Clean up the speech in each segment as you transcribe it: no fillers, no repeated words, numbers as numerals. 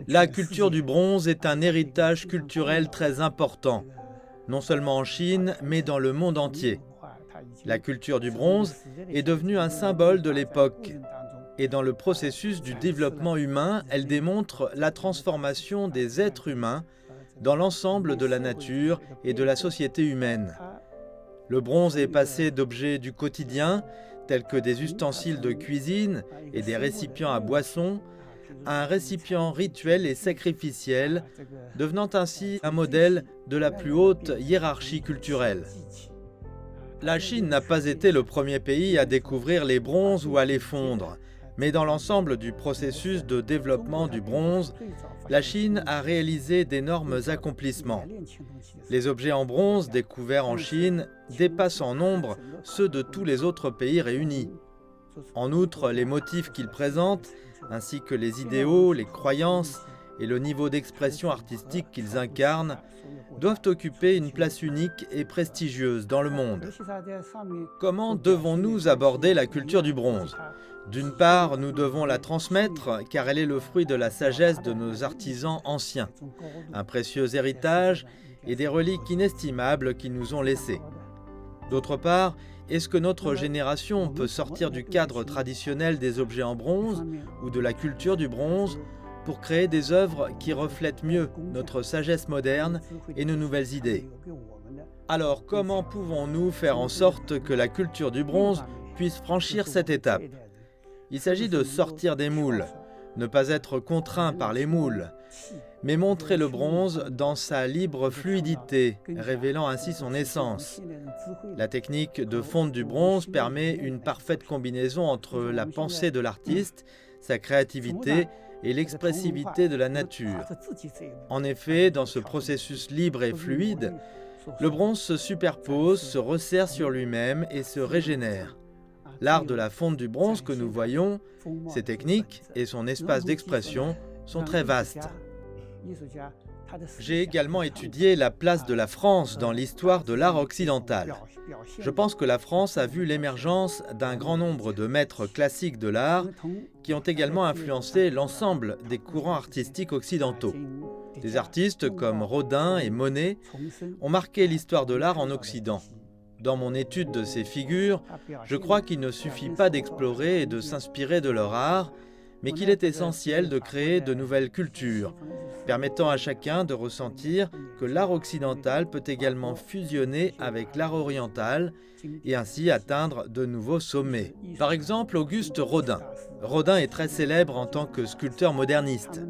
La culture du bronze est un héritage culturel très important, non seulement en Chine, mais dans le monde entier. La culture du bronze est devenue un symbole de l'époque. Et dans le processus du développement humain, elle démontre la transformation des êtres humains dans l'ensemble de la nature et de la société humaine. Le bronze est passé d'objets du quotidien, tels que des ustensiles de cuisine et des récipients à boissons, à un récipient rituel et sacrificiel, devenant ainsi un modèle de la plus haute hiérarchie culturelle. La Chine n'a pas été le premier pays à découvrir les bronzes ou à les fondre, mais dans l'ensemble du processus de développement du bronze, la Chine a réalisé d'énormes accomplissements. Les objets en bronze découverts en Chine dépassent en nombre ceux de tous les autres pays réunis. En outre, les motifs qu'ils présentent, ainsi que les idéaux, les croyances et le niveau d'expression artistique qu'ils incarnent, doivent occuper une place unique et prestigieuse dans le monde. Comment devons-nous aborder la culture du bronze ? D'une part, nous devons la transmettre car elle est le fruit de la sagesse de nos artisans anciens, un précieux héritage et des reliques inestimables qu'ils nous ont laissées. D'autre part, est-ce que notre génération peut sortir du cadre traditionnel des objets en bronze ou de la culture du bronze pour créer des œuvres qui reflètent mieux notre sagesse moderne et nos nouvelles idées? Alors, comment pouvons-nous faire en sorte que la culture du bronze puisse franchir cette étape? Il s'agit de sortir des moules, ne pas être contraint par les moules, mais montrer le bronze dans sa libre fluidité, révélant ainsi son essence. La technique de fonte du bronze permet une parfaite combinaison entre la pensée de l'artiste, sa créativité et l'expressivité de la nature. En effet, dans ce processus libre et fluide, le bronze se superpose, se resserre sur lui-même et se régénère. L'art de la fonte du bronze que nous voyons, ses techniques et son espace d'expression sont très vastes. J'ai également étudié la place de la France dans l'histoire de l'art occidental. Je pense que la France a vu l'émergence d'un grand nombre de maîtres classiques de l'art qui ont également influencé l'ensemble des courants artistiques occidentaux. Des artistes comme Rodin et Monet ont marqué l'histoire de l'art en Occident. Dans mon étude de ces figures, je crois qu'il ne suffit pas d'explorer et de s'inspirer de leur art, mais qu'il est essentiel de créer de nouvelles cultures, permettant à chacun de ressentir que l'art occidental peut également fusionner avec l'art oriental et ainsi atteindre de nouveaux sommets. Par exemple, Auguste Rodin. Rodin est très célèbre en tant que sculpteur moderniste,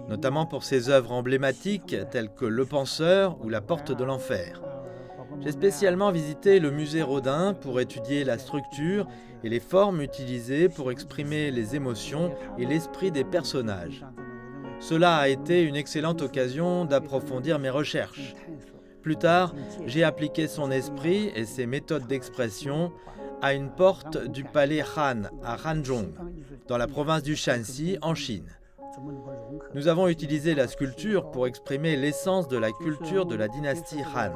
notamment pour ses œuvres emblématiques telles que Le Penseur ou La Porte de l'Enfer. J'ai spécialement visité le musée Rodin pour étudier la structure et les formes utilisées pour exprimer les émotions et l'esprit des personnages. Cela a été une excellente occasion d'approfondir mes recherches. Plus tard, j'ai appliqué son esprit et ses méthodes d'expression à une porte du palais Han à Hanzhong, dans la province du Shanxi, en Chine. Nous avons utilisé la sculpture pour exprimer l'essence de la culture de la dynastie Han,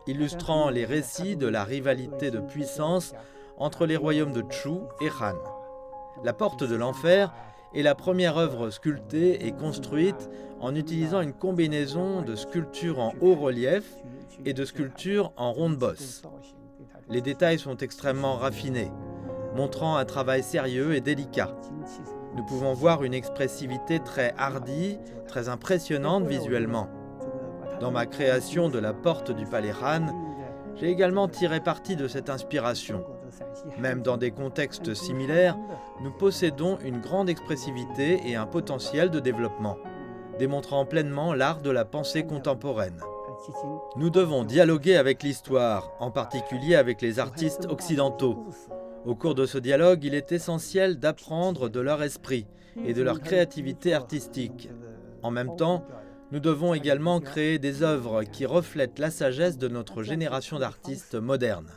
illustrant les récits de la rivalité de puissance entre les royaumes de Chu et Han. La Porte de l'Enfer est la première œuvre sculptée et construite en utilisant une combinaison de sculptures en haut relief et de sculptures en ronde bosse. Les détails sont extrêmement raffinés, montrant un travail sérieux et délicat. Nous pouvons voir une expressivité très hardie, très impressionnante visuellement. Dans ma création de la porte du palais Han, j'ai également tiré parti de cette inspiration. Même dans des contextes similaires, nous possédons une grande expressivité et un potentiel de développement, démontrant pleinement l'art de la pensée contemporaine. Nous devons dialoguer avec l'histoire, en particulier avec les artistes occidentaux. Au cours de ce dialogue, il est essentiel d'apprendre de leur esprit et de leur créativité artistique. En même temps, nous devons également créer des œuvres qui reflètent la sagesse de notre génération d'artistes modernes.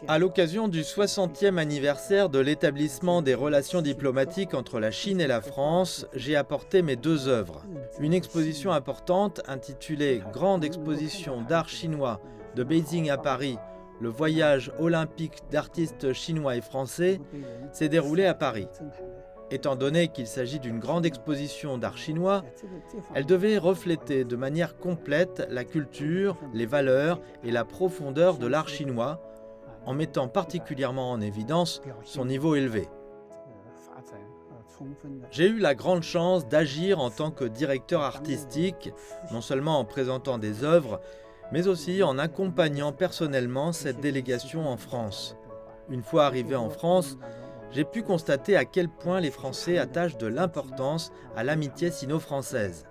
À l'occasion du 60e anniversaire de l'établissement des relations diplomatiques entre la Chine et la France, j'ai apporté mes deux œuvres. Une exposition importante intitulée « Grande exposition d'art chinois de Beijing à Paris le voyage olympique d'artistes chinois et français s'est déroulé à Paris. Étant donné qu'il s'agit d'une grande exposition d'art chinois, elle devait refléter de manière complète la culture, les valeurs et la profondeur de l'art chinois, en mettant particulièrement en évidence son niveau élevé. J'ai eu la grande chance d'agir en tant que directeur artistique, non seulement en présentant des œuvres, mais aussi en accompagnant personnellement cette délégation en France. Une fois arrivé en France, j'ai pu constater à quel point les Français attachent de l'importance à l'amitié sino-française.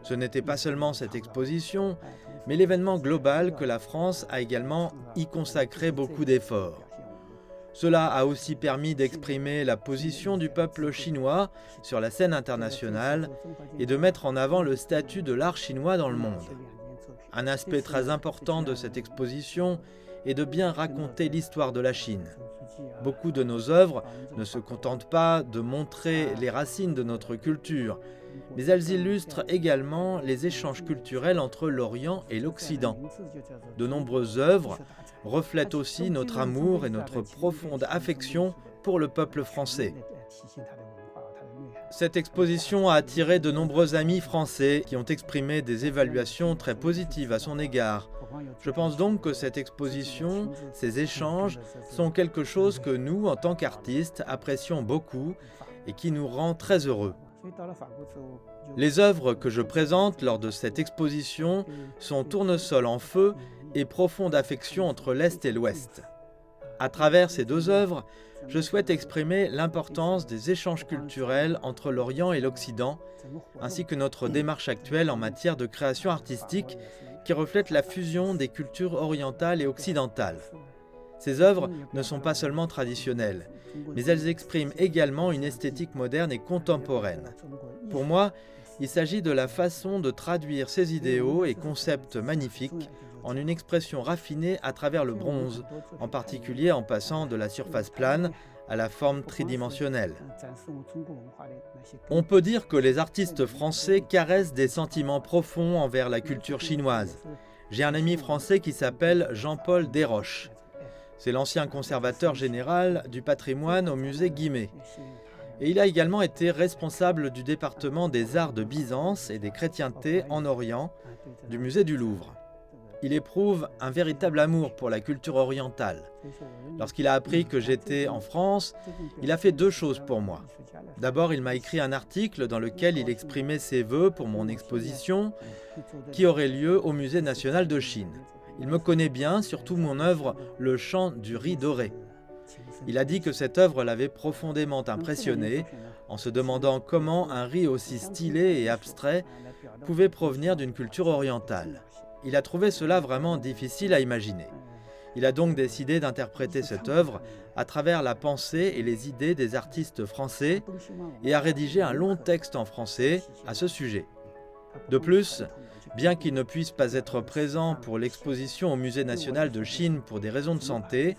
Ce n'était pas seulement cette exposition, mais l'événement global que la France a également y consacré beaucoup d'efforts. Cela a aussi permis d'exprimer la position du peuple chinois sur la scène internationale et de mettre en avant le statut de l'art chinois dans le monde. Un aspect très important de cette exposition est de bien raconter l'histoire de la Chine. Beaucoup de nos œuvres ne se contentent pas de montrer les racines de notre culture, mais elles illustrent également les échanges culturels entre l'Orient et l'Occident. De nombreuses œuvres reflètent aussi notre amour et notre profonde affection pour le peuple français. Cette exposition a attiré de nombreux amis français qui ont exprimé des évaluations très positives à son égard. Je pense donc que cette exposition, ces échanges, sont quelque chose que nous, en tant qu'artistes, apprécions beaucoup et qui nous rend très heureux. Les œuvres que je présente lors de cette exposition sont Tournesol en feu et Profonde affection entre l'Est et l'Ouest. À travers ces deux œuvres, je souhaite exprimer l'importance des échanges culturels entre l'Orient et l'Occident, ainsi que notre démarche actuelle en matière de création artistique qui reflète la fusion des cultures orientales et occidentales. Ces œuvres ne sont pas seulement traditionnelles, mais elles expriment également une esthétique moderne et contemporaine. Pour moi, il s'agit de la façon de traduire ces idéaux et concepts magnifiques en une expression raffinée à travers le bronze, en particulier en passant de la surface plane à la forme tridimensionnelle. On peut dire que les artistes français caressent des sentiments profonds envers la culture chinoise. J'ai un ami français qui s'appelle Jean-Paul Desroches. C'est l'ancien conservateur général du patrimoine au musée Guimet. Et il a également été responsable du département des arts de Byzance et des chrétientés en Orient du musée du Louvre. Il éprouve un véritable amour pour la culture orientale. Lorsqu'il a appris que j'étais en France, il a fait deux choses pour moi. D'abord, il m'a écrit un article dans lequel il exprimait ses vœux pour mon exposition qui aurait lieu au Musée national de Chine. Il me connaît bien, surtout mon œuvre « Le chant du riz doré ». Il a dit que cette œuvre l'avait profondément impressionné, en se demandant comment un riz aussi stylé et abstrait pouvait provenir d'une culture orientale. Il a trouvé cela vraiment difficile à imaginer. Il a donc décidé d'interpréter cette œuvre à travers la pensée et les idées des artistes français et a rédigé un long texte en français à ce sujet. De plus, bien qu'il ne puisse pas être présent pour l'exposition au Musée national de Chine pour des raisons de santé,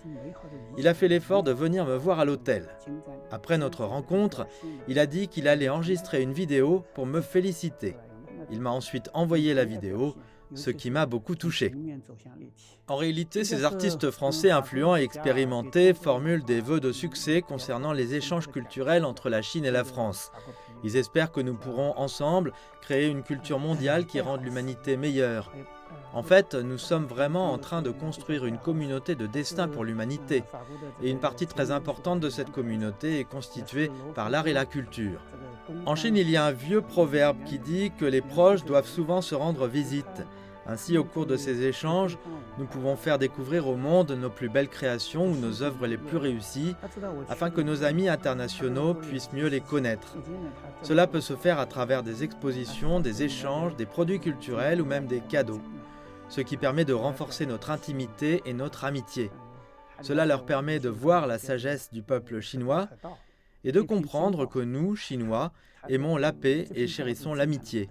il a fait l'effort de venir me voir à l'hôtel. Après notre rencontre, il a dit qu'il allait enregistrer une vidéo pour me féliciter. Il m'a ensuite envoyé la vidéo, ce qui m'a beaucoup touché. En réalité, ces artistes français influents et expérimentés formulent des vœux de succès concernant les échanges culturels entre la Chine et la France. Ils espèrent que nous pourrons ensemble créer une culture mondiale qui rende l'humanité meilleure. En fait, nous sommes vraiment en train de construire une communauté de destin pour l'humanité. Et une partie très importante de cette communauté est constituée par l'art et la culture. En Chine, il y a un vieux proverbe qui dit que les proches doivent souvent se rendre visite. Ainsi, au cours de ces échanges, nous pouvons faire découvrir au monde nos plus belles créations ou nos œuvres les plus réussies, afin que nos amis internationaux puissent mieux les connaître. Cela peut se faire à travers des expositions, des échanges, des produits culturels ou même des cadeaux, ce qui permet de renforcer notre intimité et notre amitié. Cela leur permet de voir la sagesse du peuple chinois et de comprendre que nous, Chinois, aimons la paix et chérissons l'amitié.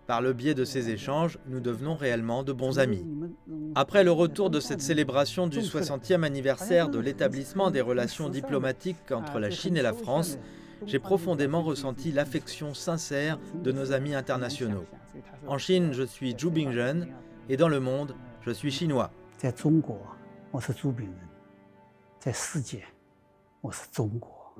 Par le biais de ces échanges, nous devenons réellement de bons amis. Après le retour de cette célébration du 60e anniversaire de l'établissement des relations diplomatiques entre la Chine et la France, j'ai profondément ressenti l'affection sincère de nos amis internationaux. En Chine, je suis Zhu Bingzhen et dans le monde, je suis chinois. 我是朱炳人，在世界，我是中国。